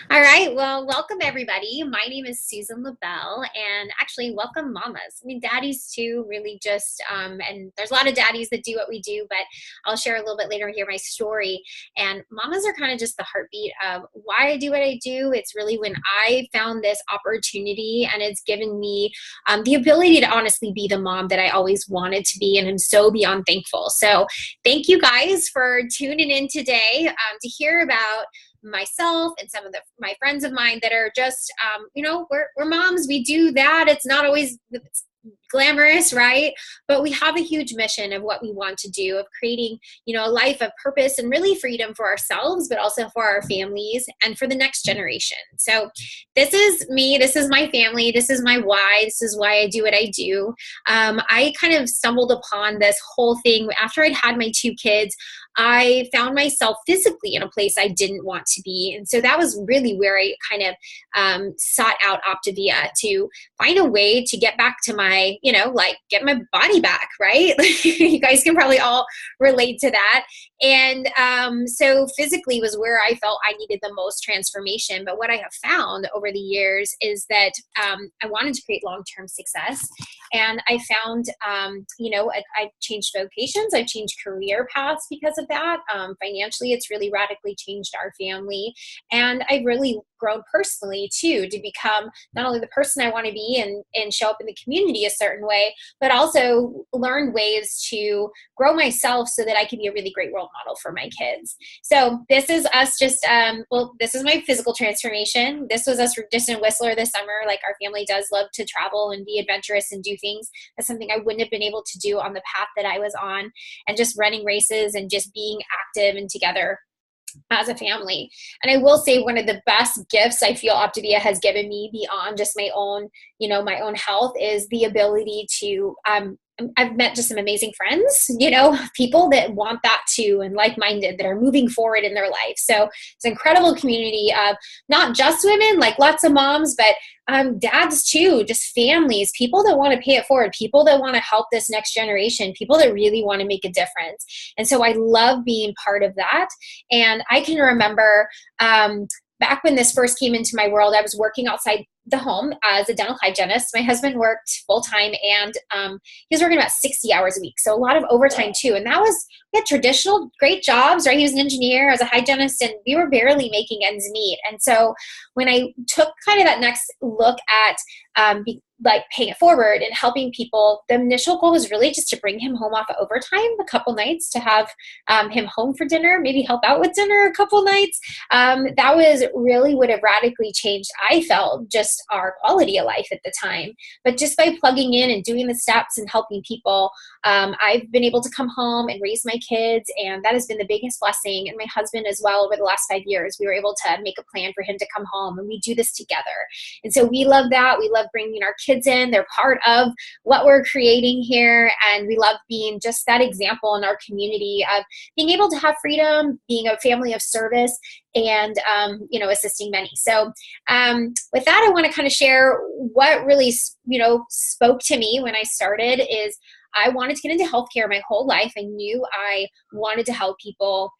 All right. Well, welcome everybody. My name is Susan Labelle, and actually, welcome mamas. I mean, daddies too. Really, and there's a lot of daddies that do what we do, but I'll share a little bit later here my story. And mamas are kind of just the heartbeat of why I do what I do. It's really when I found this opportunity, and it's given me the ability to honestly be the mom that I always wanted to be, and I'm so beyond thankful. So, thank you guys for tuning in today to hear about myself and some of my friends of mine that are just, we're moms. We do that. It's not always glamorous, right? But we have a huge mission of what we want to do, of creating, a life of purpose and really freedom for ourselves, but also for our families and for the next generation. So this is me. This is my family. This is my why. This is why I do what I do. I kind of stumbled upon this whole thing after I'd had my two kids. I found myself physically in a place I didn't want to be. And so that was really where I kind of sought out OPTAVIA to find a way to get back to my, get my body back, right? You guys can probably all relate to that. And so physically was where I felt I needed the most transformation. But what I have found over the years is that I wanted to create long-term success. And I found, I've changed vocations. I've changed career paths because of that. Financially, it's really radically changed our family. And I've really grown personally too, to become not only the person I want to be and show up in the community a certain way, but also learn ways to grow myself so that I can be a really great role model for my kids. So this is us just, this is my physical transformation. This was us just in Whistler this summer. Like, our family does love to travel and be adventurous and do things. That's something I wouldn't have been able to do on the path that I was on, and just running races and just being active and together as a family. And I will say, one of the best gifts I feel OPTAVIA has given me beyond just my own, my own health, is the ability to, I've met just some amazing friends, people that want that too, and like-minded, that are moving forward in their life. So it's an incredible community of not just women, like lots of moms, but dads too, just families, people that want to pay it forward, people that want to help this next generation, people that really want to make a difference. And so I love being part of that. And I can remember back when this first came into my world, I was working outside the home as a dental hygienist. My husband worked full time, and he was working about 60 hours a week. So a lot of overtime too. And we had traditional great jobs, right? He was an engineer, I was a hygienist, and we were barely making ends meet. And so when I took kind of that next look at paying it forward and helping people, the initial goal was really just to bring him home off of overtime a couple nights, to have him home for dinner, maybe help out with dinner a couple nights. That was really would have radically changed, I felt, just our quality of life at the time. But just by plugging in and doing the steps and helping people, I've been able to come home and raise my kids, and that has been the biggest blessing. And my husband as well. Over the last 5 years, we were able to make a plan for him to come home, and we do this together. And so we love that. We love bringing our kids in. They're part of what we're creating here, and we love being just that example in our community of being able to have freedom, being a family of service, and assisting many. So with that, I want to kind of share what really spoke to me when I started. Is I wanted to get into healthcare my whole life. I knew I wanted to help people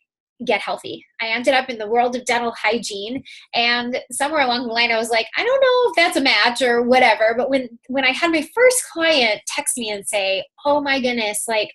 get healthy. I ended up in the world of dental hygiene, and somewhere along the line I was like, I don't know if that's a match or whatever. But when I had my first client text me and say, oh my goodness, like,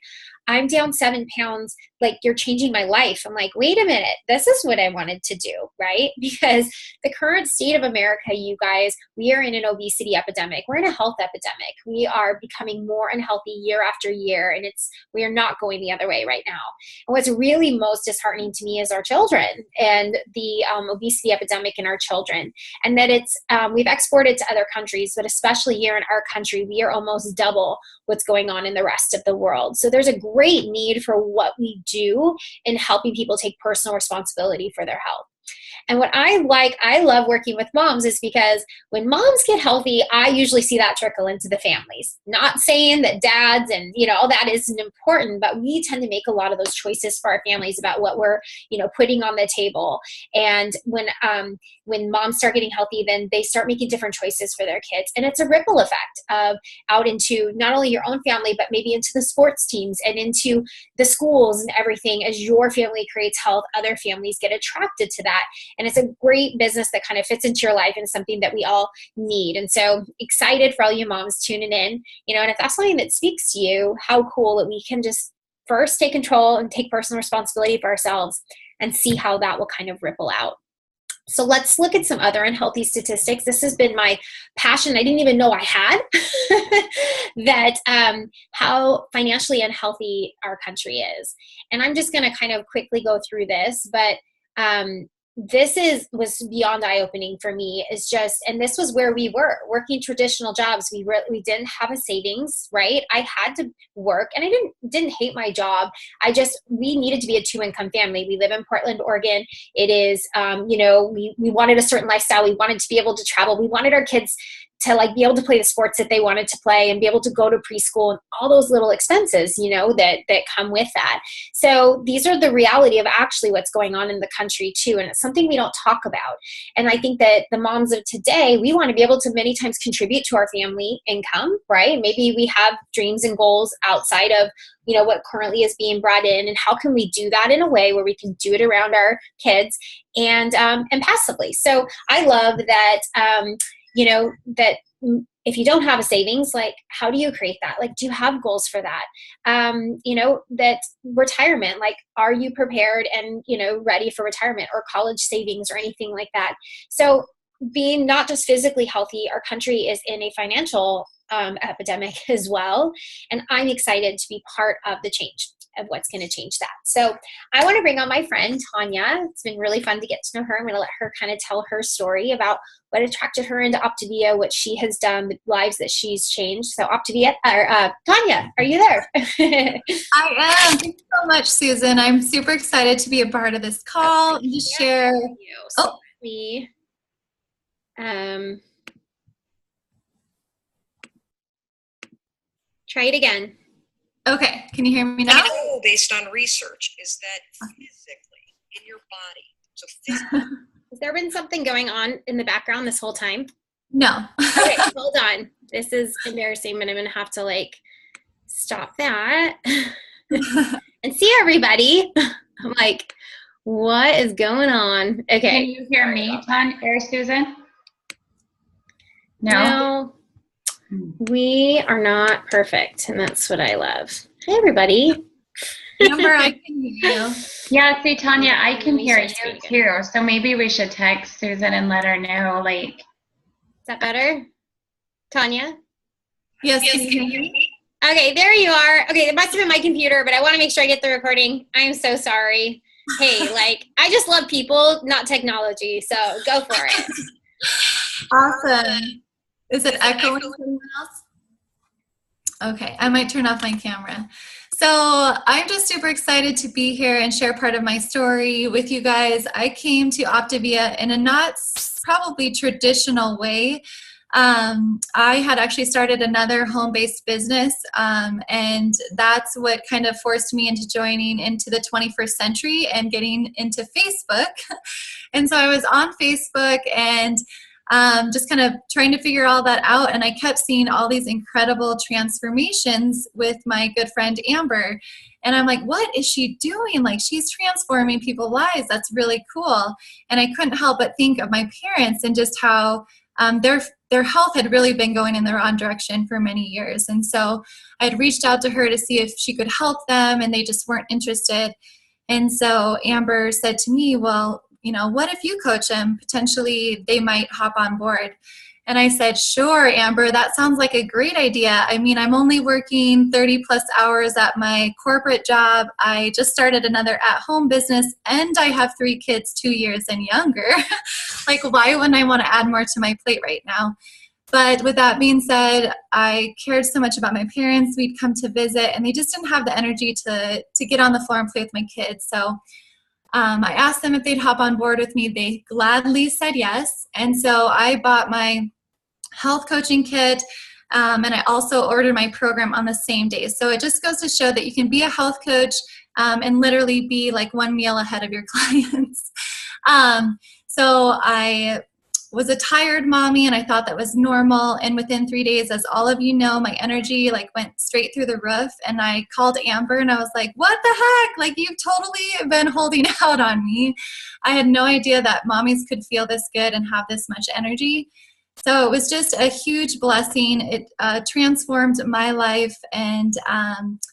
I'm down 7 pounds, like, you're changing my life. I'm like, wait a minute, this is what I wanted to do, right? Because the current state of America, you guys, we are in an obesity epidemic. We're in a health epidemic. We are becoming more unhealthy year after year, and we are not going the other way right now. And what's really most disheartening to me is our children, and the obesity epidemic in our children, and that we've exported to other countries, but especially here in our country, we are almost double what's going on in the rest of the world. So there's a great need for what we do in helping people take personal responsibility for their health. And what I love working with moms, is because when moms get healthy, I usually see that trickle into the families. Not saying that dads and, all that isn't important, but we tend to make a lot of those choices for our families about what we're, putting on the table. And when moms start getting healthy, then they start making different choices for their kids. And it's a ripple effect of out into not only your own family, but maybe into the sports teams and into the schools and everything. As your family creates health, other families get attracted to that. And it's a great business that kind of fits into your life and something that we all need. And so excited for all you moms tuning in, and if that's something that speaks to you, how cool that we can just first take control and take personal responsibility for ourselves and see how that will kind of ripple out. So let's look at some other unhealthy statistics. This has been my passion. I didn't even know I had that how financially unhealthy our country is. And I'm just going to kind of quickly go through this, but this was beyond eye-opening for me. Is just, and this was where we were working traditional jobs. We didn't have a savings, right? I had to work, and I didn't hate my job. We needed to be a 2-income family. We live in Portland, Oregon. It is, we wanted a certain lifestyle. We wanted to be able to travel. We wanted our kids to like be able to play the sports that they wanted to play and be able to go to preschool and all those little expenses, that come with that. So these are the reality of actually what's going on in the country too. And it's something we don't talk about. And I think that the moms of today, we want to be able to many times contribute to our family income, right? Maybe we have dreams and goals outside of, what currently is being brought in, and how can we do that in a way where we can do it around our kids and passively. So I love that, that if you don't have a savings, like how do you create that? Like, do you have goals for that? That retirement, like, are you prepared and, ready for retirement or college savings or anything like that? So being not just physically healthy, our country is in a financial epidemic as well. And I'm excited to be part of the change of what's going to change that. So I want to bring on my friend, Tanja. It's been really fun to get to know her. I'm going to let her kind of tell her story about what attracted her into OPTAVIA, what she has done, the lives that she's changed. So OPTAVIA, Tanja, are you there? I am. Thank you so much, Susan. I'm super excited to be a part of this call and to share. So me, try it again. Okay, can you hear me now? Based on research is that physically in your body. So physically. Has there been something going on in the background this whole time? No. Okay, hold on. This is embarrassing, but I'm going to have to stop that and see everybody. I'm like, what is going on? Okay. Can you hear me, Tanja or Susan? No. We are not perfect, and that's what I love. Hey, everybody. Amber, I can hear you. Yeah, see, Tanja, I can hear you too. So maybe we should text Susan and let her know, Is that better? Tanja? Yes, can you hear me? Okay, there you are. Okay, it must have been my computer, but I want to make sure I get the recording. I'm so sorry. Hey, I just love people, not technology, so go for it. Awesome. Is it echoing for anyone else? Okay, I might turn off my camera. So I'm just super excited to be here and share part of my story with you guys. I came to OPTAVIA in a not probably traditional way. I had actually started another home-based business, and that's what kind of forced me into joining into the 21st century and getting into Facebook. And so I was on Facebook and just kind of trying to figure all that out. And I kept seeing all these incredible transformations with my good friend Amber. And I'm like, what is she doing? She's transforming people's lives. That's really cool. And I couldn't help but think of my parents and just how their health had really been going in the wrong direction for many years. And so I had reached out to her to see if she could help them, and they just weren't interested. And so Amber said to me, well, what if you coach them? Potentially they might hop on board. And I said, sure, Amber, that sounds like a great idea. I mean, I'm only working 30 plus hours at my corporate job. I just started another at-home business, and I have 3 kids 2 years and younger. Why wouldn't I want to add more to my plate right now? But with that being said, I cared so much about my parents. We'd come to visit, and they just didn't have the energy to get on the floor and play with my kids. So I asked them if they'd hop on board with me. They gladly said yes. And so I bought my health coaching kit, and I also ordered my program on the same day. So it just goes to show that you can be a health coach and literally be one meal ahead of your clients. So I was a tired mommy, and I thought that was normal. And within 3 days, as all of you know, my energy like went straight through the roof. And I called Amber and I was like, what the heck? Like, you've totally been holding out on me. I had no idea that mommies could feel this good and have this much energy. So it was just a huge blessing. It transformed my life, and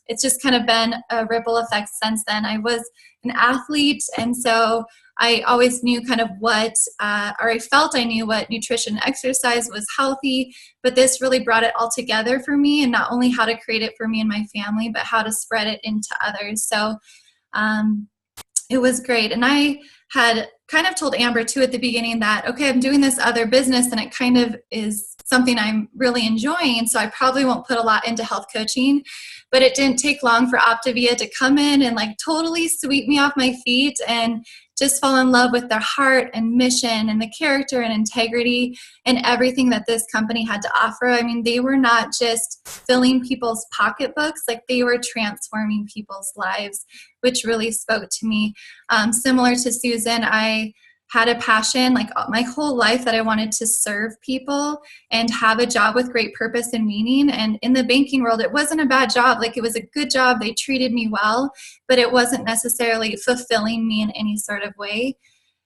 it's just kind of been a ripple effect since then. I was an athlete, and so I always knew kind of what, or I felt I knew what nutrition and exercise was healthy, but this really brought it all together for me, and not only how to create it for me and my family, but how to spread it into others. So it was great. And I had kind of told Amber too at the beginning that, okay, I'm doing this other business and it kind of is something I'm really enjoying, so I probably won't put a lot into health coaching. But it didn't take long for OPTAVIA to come in and like totally sweep me off my feet and just fall in love with their heart and mission and the character and integrity and everything that this company had to offer. I mean, they were not just filling people's pocketbooks, like they were transforming people's lives, which really spoke to me. Similar to Susan, I had a passion like my whole life that I wanted to serve people and have a job with great purpose and meaning. And in the banking world, it wasn't a bad job. Like, it was a good job. They treated me well, but it wasn't necessarily fulfilling me in any sort of way.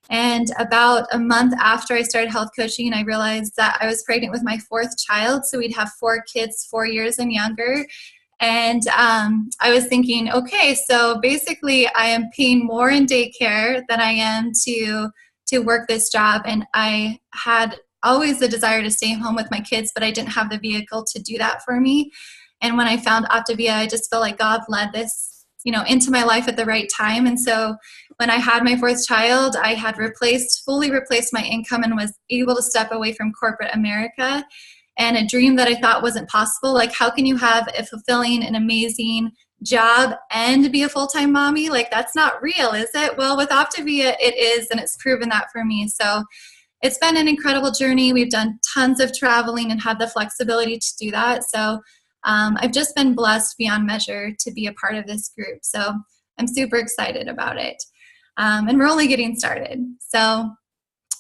And about a month after I started health coaching, I realized that I was pregnant with my 4th child. So we'd have 4 kids, 4 years and younger. And I was thinking, okay, so basically I am paying more in daycare than I am to work this job. And I had always the desire to stay home with my kids, but I didn't have the vehicle to do that for me. And when I found OPTAVIA, I just felt like God led this, into my life at the right time. And so when I had my 4th child, I had fully replaced my income and was able to step away from corporate America, and a dream that I thought wasn't possible. Like, how can you have a fulfilling and amazing job and be a full-time mommy? Like, that's not real, is it? Well, with OPTAVIA, it is, and it's proven that for me. So it's been an incredible journey. We've done tons of traveling and had the flexibility to do that. So I've just been blessed beyond measure to be a part of this group. So I'm super excited about it. And we're only getting started. So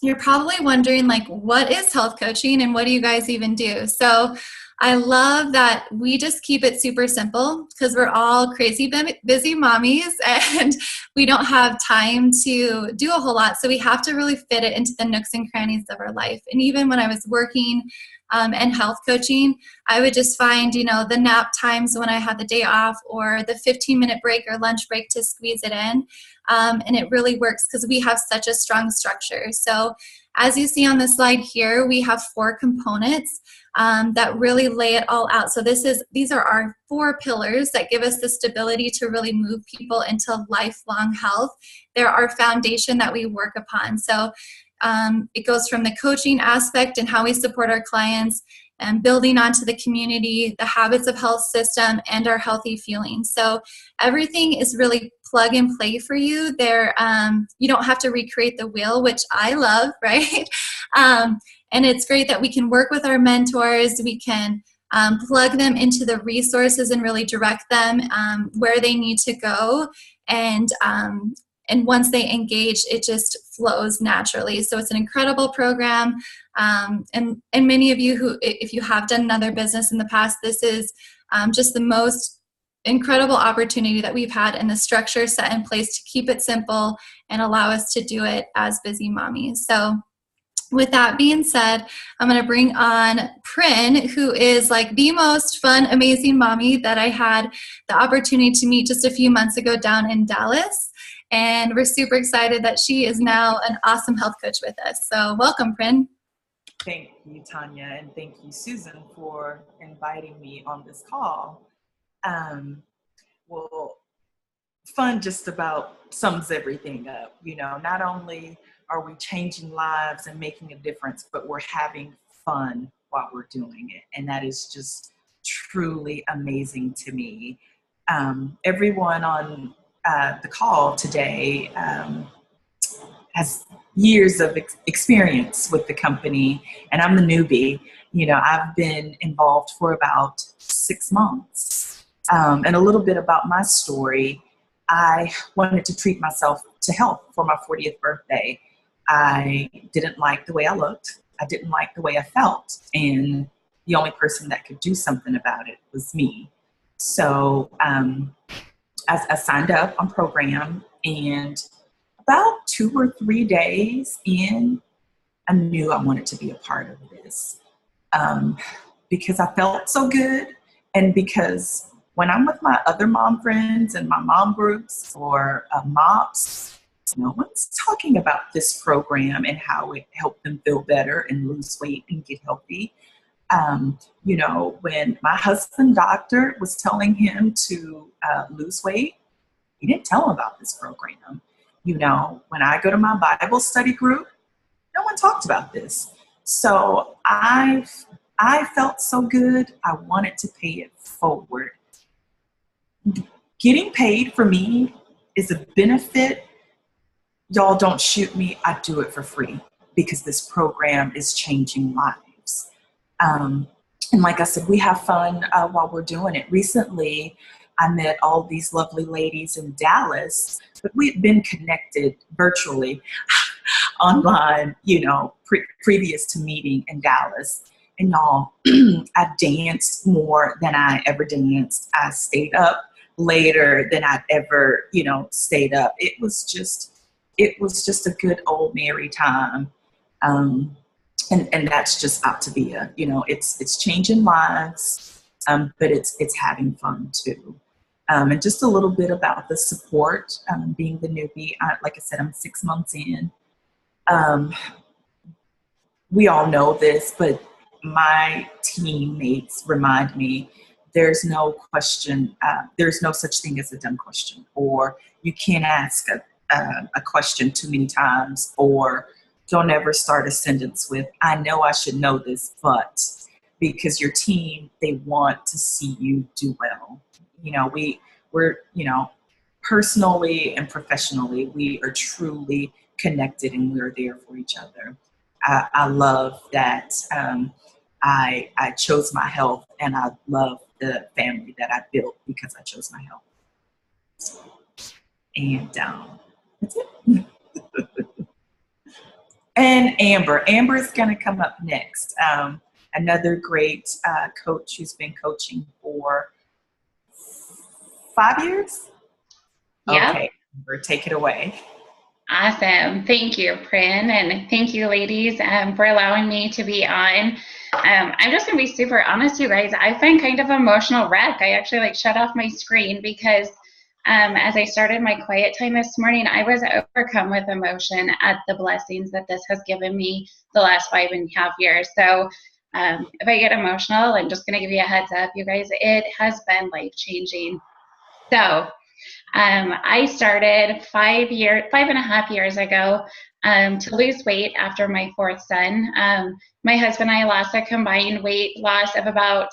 you're probably wondering, like, what is health coaching and what do you guys even do? So I love that we just keep it super simple because we're all crazy busy mommies and we don't have time to do a whole lot. So we have to really fit it into the nooks and crannies of our life. And even when I was working and health coaching, I would just find, the nap times when I had the day off or the 15-minute break or lunch break to squeeze it in. And it really works because we have such a strong structure. So as you see on the slide here, we have 4 components that really lay it all out. So these are our 4 pillars that give us the stability to really move people into lifelong health. They're our foundation that we work upon. So it goes from the coaching aspect and how we support our clients, and building onto the community, the habits of health system, and our healthy feelings. So everything is really plug and play for you. You don't have to recreate the wheel, which I love, right? And it's great that we can work with our mentors. We can plug them into the resources and really direct them where they need to go. And once they engage, it just flows naturally. So it's an incredible program. And many of you who, if you have done another business in the past, this is just the most incredible opportunity that we've had, and the structure set in place to keep it simple and allow us to do it as busy mommies. So with that being said, I'm going to bring on Prin, who is like the most fun, amazing mommy that I had the opportunity to meet just a few months ago down in Dallas. And we're super excited that she is now an awesome health coach with us. So welcome, Prin. Thank you, Tanya, and thank you, Susan, for inviting me on this call. Well, fun just about sums everything up. Not only are we changing lives and making a difference, but we're having fun while we're doing it. And that is just truly amazing to me. Everyone on the call today has years of experience with the company, and I'm the newbie. I've been involved for about 6 months. And a little bit about my story. I wanted to treat myself to health for my 40th birthday. I didn't like the way I looked. I didn't like the way I felt. And the only person that could do something about it was me. So I signed up on program, and about 2 or 3 days in, I knew I wanted to be a part of this because I felt so good, and because when I'm with my other mom friends and my mom groups or MOPS, no one's talking about this program and how it helped them feel better and lose weight and get healthy. You know, when my husband doctor was telling him to lose weight, he didn't tell him about this program. You know, when I go to my Bible study group, no one talked about this. So I felt so good. I wanted to pay it forward. Getting paid for me is a benefit. Y'all don't shoot me. I do it for free because this program is changing lives. And like I said, we have fun while we're doing it. Recently, I met all these lovely ladies in Dallas, but we had been connected virtually online, you know, previous to meeting in Dallas. And y'all, I danced more than I ever danced. I stayed up later than I'd ever, you know, stayed up. It was just a good old merry time. And that's just OPTAVIA. You know, it's changing lives, but it's having fun too. And just a little bit about the support, being the newbie. Like I said, I'm 6 months in. We all know this, but my teammates remind me there's no question, there's no such thing as a dumb question, or you can't ask a question too many times, or don't ever start a sentence with, I know I should know this, but, because your team, they want to see you do well. You know, we're, you know, personally and professionally, we are truly connected and we're there for each other. I love that I chose my health, and I love the family that I built because I chose my health. And that's it. And Amber is going to come up next. Another great coach who's been coaching for 5 years. Yeah. Okay, Amber, take it away. Awesome. Thank you, Prin, and thank you, ladies, for allowing me to be on. I'm just going to be super honest, you guys. I've been kind of emotional wreck. I actually shut off my screen because as I started my quiet time this morning, I was overcome with emotion at the blessings that this has given me the last 5.5 years. So if I get emotional, I'm just going to give you a heads up, you guys, it has been life-changing. So I started 5.5 years ago to lose weight after my 4th son. My husband and I lost a combined weight loss of about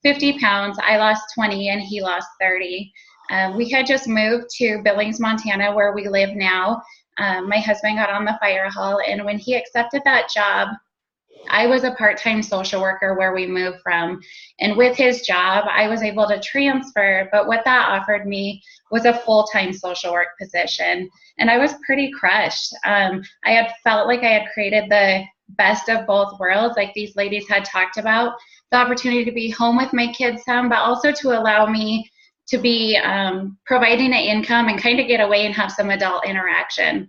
50 pounds. I lost 20 and he lost 30. We had just moved to Billings, Montana, where we live now. My husband got on the fire hall, and when he accepted that job, I was a part-time social worker where we moved from. And with his job, I was able to transfer, but what that offered me was a full-time social work position. And I was pretty crushed. I had felt like I had created the best of both worlds, like these ladies had talked about, the opportunity to be home with my kids some, but also to allow me to be providing an income and kind of get away and have some adult interaction.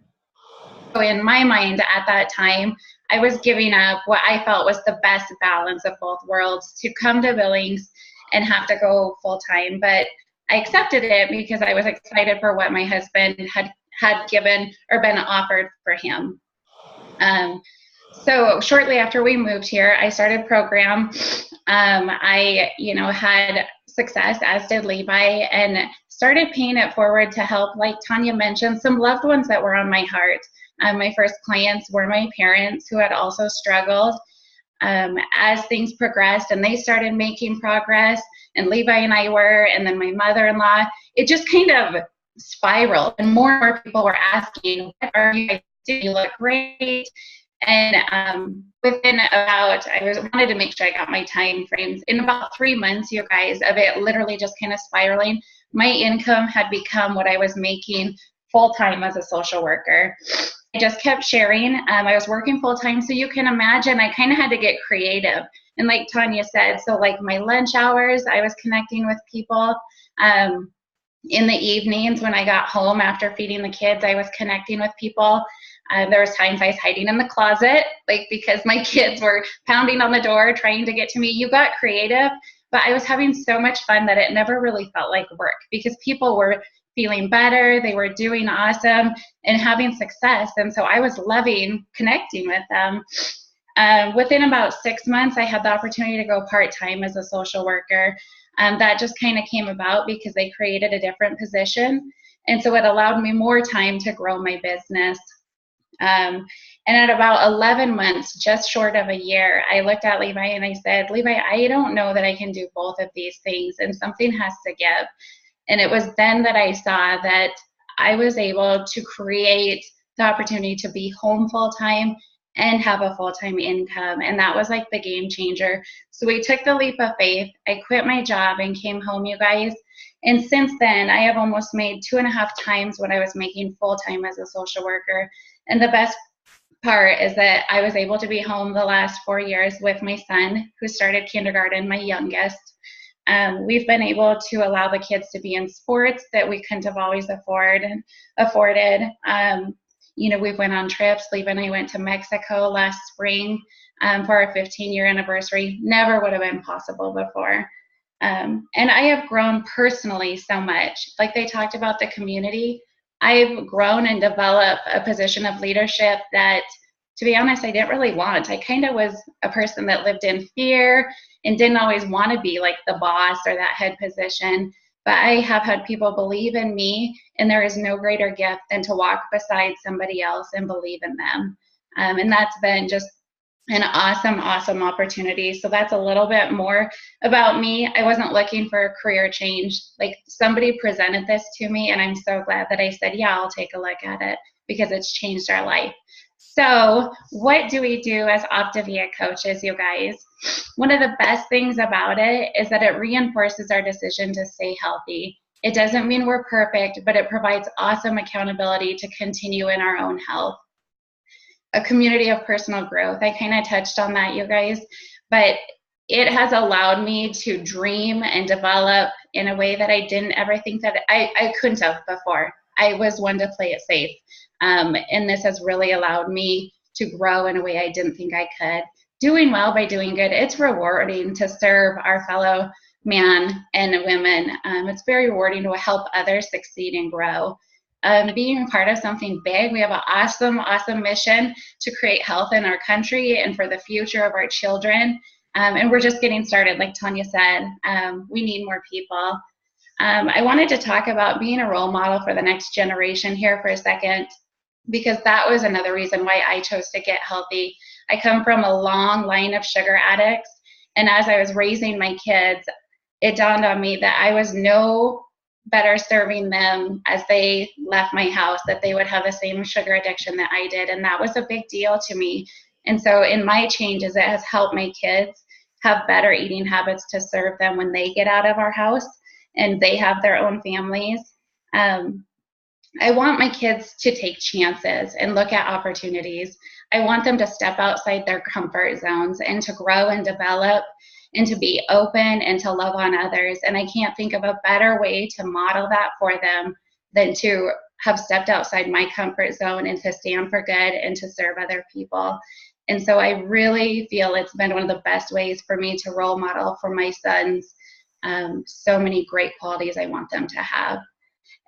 So in my mind at that time, I was giving up what I felt was the best balance of both worlds to come to Billings and have to go full time. But I accepted it because I was excited for what my husband had given or been offered for him. So shortly after we moved here, I started program. I, had success, as did Levi, and started paying it forward to help, like Tanja mentioned, some loved ones that were on my heart. My first clients were my parents, who had also struggled. As things progressed and they started making progress, and Levi and I were, and then my mother-in-law, it just kind of spiraled, and more people were asking, what are you guys doing? You look great. And within about, wanted to make sure I got my time frames. In about 3 months, you guys, of it literally just kind of spiraling, my income had become what I was making full-time as a social worker. I just kept sharing. I was working full time, so you can imagine I kind of had to get creative. And like Tanja said, so like my lunch hours, I was connecting with people. In the evenings when I got home after feeding the kids, I was connecting with people. There was times I was hiding in the closet, like because my kids were pounding on the door trying to get to me. You got creative, but I was having so much fun that it never really felt like work because people were feeling better, they were doing awesome and having success. And so I was loving connecting with them. Within about 6 months, I had the opportunity to go part-time as a social worker. That just kind of came about because they created a different position. And so it allowed me more time to grow my business. And at about 11 months, just short of a year, I looked at Levi and I said, Levi, I don't know that I can do both of these things and something has to give. And it was then that I saw that I was able to create the opportunity to be home full-time and have a full-time income. And that was like the game changer. So we took the leap of faith. I quit my job and came home, you guys. And since then, I have almost made 2.5 times what I was making full-time as a social worker. And the best part is that I was able to be home the last 4 years with my son, who started kindergarten, my youngest. We've been able to allow the kids to be in sports that we couldn't have always afforded. We went on trips. Levi and I went to Mexico last spring for our 15-year anniversary. Never would have been possible before. And I have grown personally so much. Like they talked about the community, I've grown and developed a position of leadership that, to be honest, I didn't really want. I kind of was a person that lived in fear and didn't always want to be like the boss or that head position. But I have had people believe in me, and there is no greater gift than to walk beside somebody else and believe in them. And that's been just an awesome, awesome opportunity. So that's a little bit more about me. I wasn't looking for a career change. Like somebody presented this to me, and I'm so glad that I said, yeah, I'll take a look at it because it's changed our life. So what do we do as OPTAVIA coaches, you guys? One of the best things about it is that it reinforces our decision to stay healthy. It doesn't mean we're perfect, but it provides awesome accountability to continue in our own health. A community of personal growth. I kind of touched on that, you guys, but it has allowed me to dream and develop in a way that I didn't ever think that I couldn't have before. I was one to play it safe. And this has really allowed me to grow in a way I didn't think I could. Doing well by doing good, it's rewarding to serve our fellow men and women. It's very rewarding to help others succeed and grow. Being part of something big, we have an awesome, awesome mission to create health in our country and for the future of our children. And we're just getting started, like Tanja said. We need more people. I wanted to talk about being a role model for the next generation here for a second, because that was another reason why I chose to get healthy. I come from a long line of sugar addicts, and as I was raising my kids, it dawned on me that I was no better serving them as they left my house, that they would have the same sugar addiction that I did, and that was a big deal to me. And so in my changes, it has helped my kids have better eating habits to serve them when they get out of our house and they have their own families. I want my kids to take chances and look at opportunities. I want them to step outside their comfort zones and to grow and develop and to be open and to love on others. And I can't think of a better way to model that for them than to have stepped outside my comfort zone and to stand for good and to serve other people. And so I really feel it's been one of the best ways for me to role model for my sons so many great qualities I want them to have.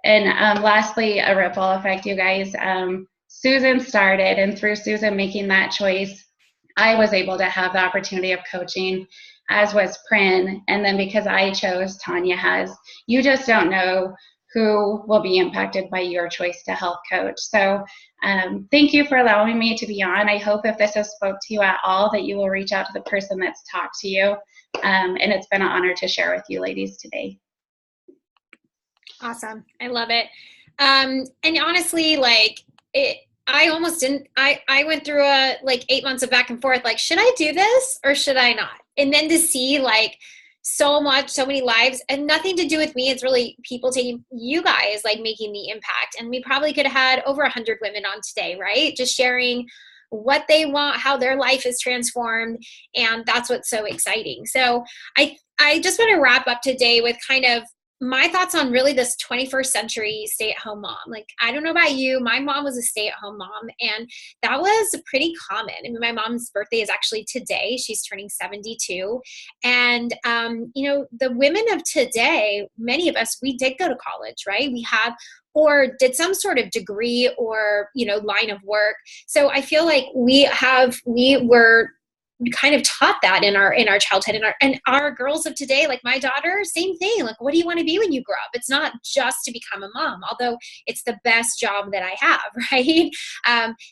And lastly, a ripple effect, you guys. Susan started, and through Susan making that choice, I was able to have the opportunity of coaching, as was Prin. And then because I chose, Tanja has. You just don't know who will be impacted by your choice to health coach. So thank you for allowing me to be on. I hope if this has spoke to you at all, that you will reach out to the person that's talked to you. And it's been an honor to share with you ladies today. Awesome. I love it. And honestly, I almost didn't, I went through 8 months of back and forth, should I do this or should I not? And then to see so much, so many lives, and nothing to do with me. It's really people taking, you guys, like making the impact. And we probably could have had over 100 women on today, right? Just sharing what they want, how their life is transformed. And that's what's so exciting. So I just want to wrap up today with kind of my thoughts on really this 21st century stay-at-home mom. Like, I don't know about you, my mom was a stay-at-home mom, and that was pretty common. I mean, my mom's birthday is actually today. She's turning 72. And, you know, the women of today, many of us, we did go to college, right? We have, or did some sort of degree or, you know, line of work. So I feel like we were kind of taught that in our childhood, and our girls of today, like my daughter, same thing. Like, what do you want to be when you grow up? It's not just to become a mom, although it's the best job that I have, right?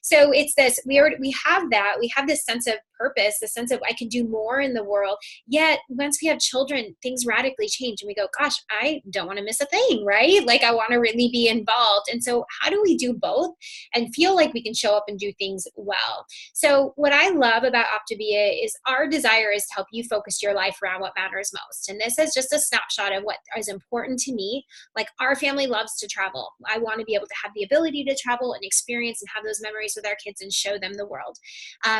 So it's this, we have that, we have this sense of purpose, the sense of I can do more in the world. Yet once we have children, things radically change and we go, gosh, I don't want to miss a thing, right? Like, I want to really be involved. And so how do we do both and feel like we can show up and do things well? So what I love about OPTAVIA is our desire is to help you focus your life around what matters most. And this is just a snapshot of what is important to me. Like, our family loves to travel. I want to be able to have the ability to travel and experience and have those memories with our kids and show them the world.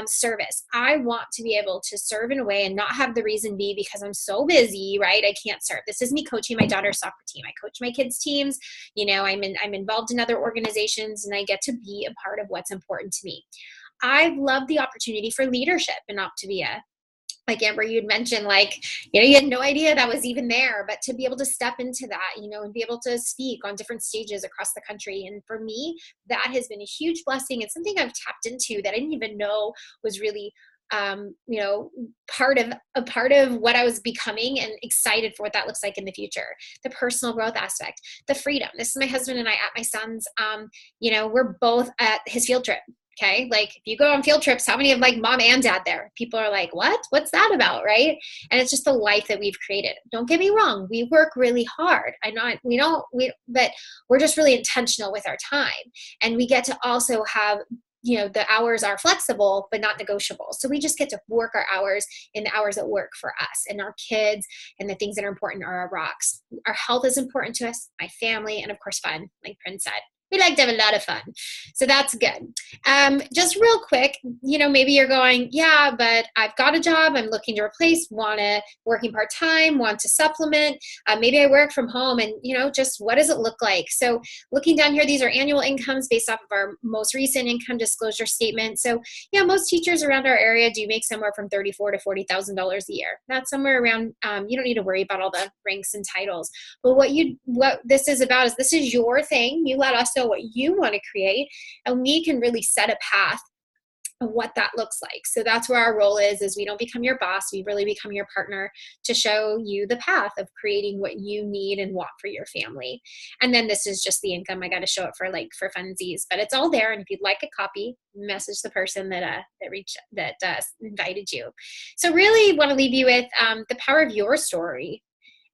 Service. I want to be able to serve in a way and not have the reason be because I'm so busy, right? I can't serve. This is me coaching my daughter's soccer team. I coach my kids' teams. You know, I'm involved in other organizations, and I get to be a part of what's important to me. I've loved the opportunity for leadership in OPTAVIA. Like, Amber, you'd mentioned, like, you know, you had no idea that was even there, but to be able to step into that, you know, and be able to speak on different stages across the country. And for me, that has been a huge blessing. It's something I've tapped into that I didn't even know was really, you know, part of what I was becoming, and excited for what that looks like in the future. The personal growth aspect, the freedom. This is my husband and I at my son's, you know, we're both at his field trip. Okay. Like, if you go on field trips, how many have like mom and dad there? People are like, what's that about? Right. And it's just the life that we've created. Don't get me wrong. We work really hard. But we're just really intentional with our time, and we get to also have, you know, the hours are flexible, but not negotiable. So we just get to work our hours in the hours that work for us and our kids, and the things that are important are our rocks. Our health is important to us, my family, and of course, fun, like Prin said. We like to have a lot of fun. So that's good. Just real quick, you know, maybe you're going, yeah, but I've got a job I'm looking to replace, working part-time, want to supplement. Maybe I work from home, and, you know, just what does it look like? So looking down here, these are annual incomes based off of our most recent income disclosure statement. So, yeah, most teachers around our area do make somewhere from $34,000 to $40,000 a year. That's somewhere around, you don't need to worry about all the ranks and titles. But what this is about is, this is your thing. You let us know what you want to create, and we can really set a path of what that looks like. So that's where our role is we don't become your boss, we really become your partner to show you the path of creating what you need and want for your family. And then this is just the income. I got to show it for funsies, but it's all there. And if you'd like a copy, message the person that invited you. So really want to leave you with the power of your story.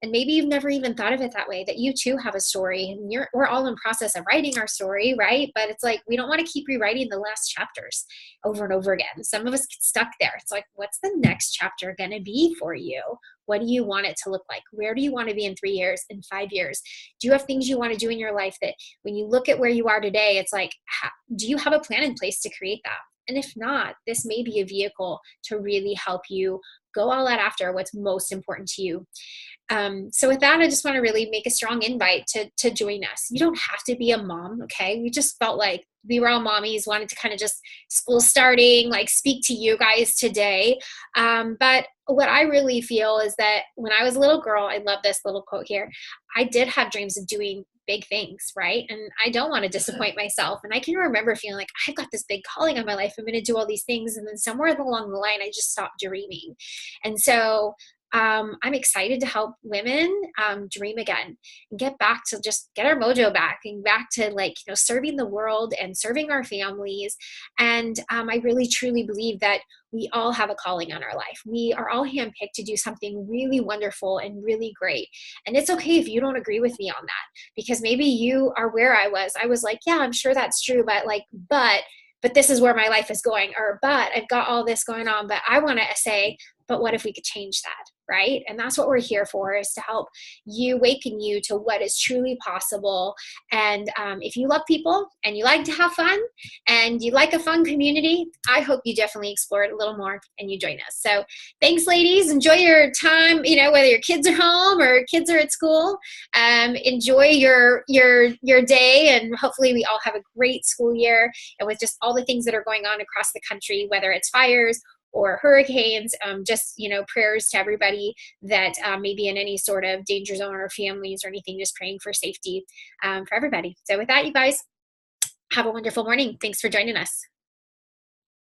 And maybe you've never even thought of it that way, that you too have a story, and we're all in process of writing our story, right? But it's like, we don't want to keep rewriting the last chapters over and over again. Some of us get stuck there. It's like, what's the next chapter going to be for you? What do you want it to look like? Where do you want to be in 3 years, in 5 years? Do you have things you want to do in your life that when you look at where you are today, it's like, do you have a plan in place to create that? And if not, this may be a vehicle to really help you go all out after what's most important to you. So with that, I just want to really make a strong invite to join us. You don't have to be a mom, okay? We just felt like we were all mommies, wanted to kind of just school starting, like speak to you guys today. But what I really feel is that when I was a little girl, I love this little quote here, I did have dreams of doing big things, right? And I don't want to disappoint myself. And I can remember feeling like, I've got this big calling on my life. I'm going to do all these things. And then somewhere along the line, I just stopped dreaming. And so I'm excited to help women dream again and get back to just get our mojo back and back to serving the world and serving our families. And I really truly believe that we all have a calling on our life. We are all handpicked to do something really wonderful and really great. And it's okay if you don't agree with me on that, because maybe you are where I was. I was like, yeah, I'm sure that's true, but this is where my life is going, or but I've got all this going on. But I want to say, but what if we could change that? right? And that's what we're here for, is to help you, awaken you to what is truly possible. And if you love people and you like to have fun and you like a fun community, I hope you definitely explore it a little more and you join us. So thanks, ladies. Enjoy your time, you know, whether your kids are home or kids are at school. Enjoy your day, and hopefully we all have a great school year. And with just all the things that are going on across the country, whether it's fires or hurricanes, just, you know, prayers to everybody that may be in any sort of danger zone, or families or anything, just praying for safety for everybody. So with that, you guys, have a wonderful morning. Thanks for joining us.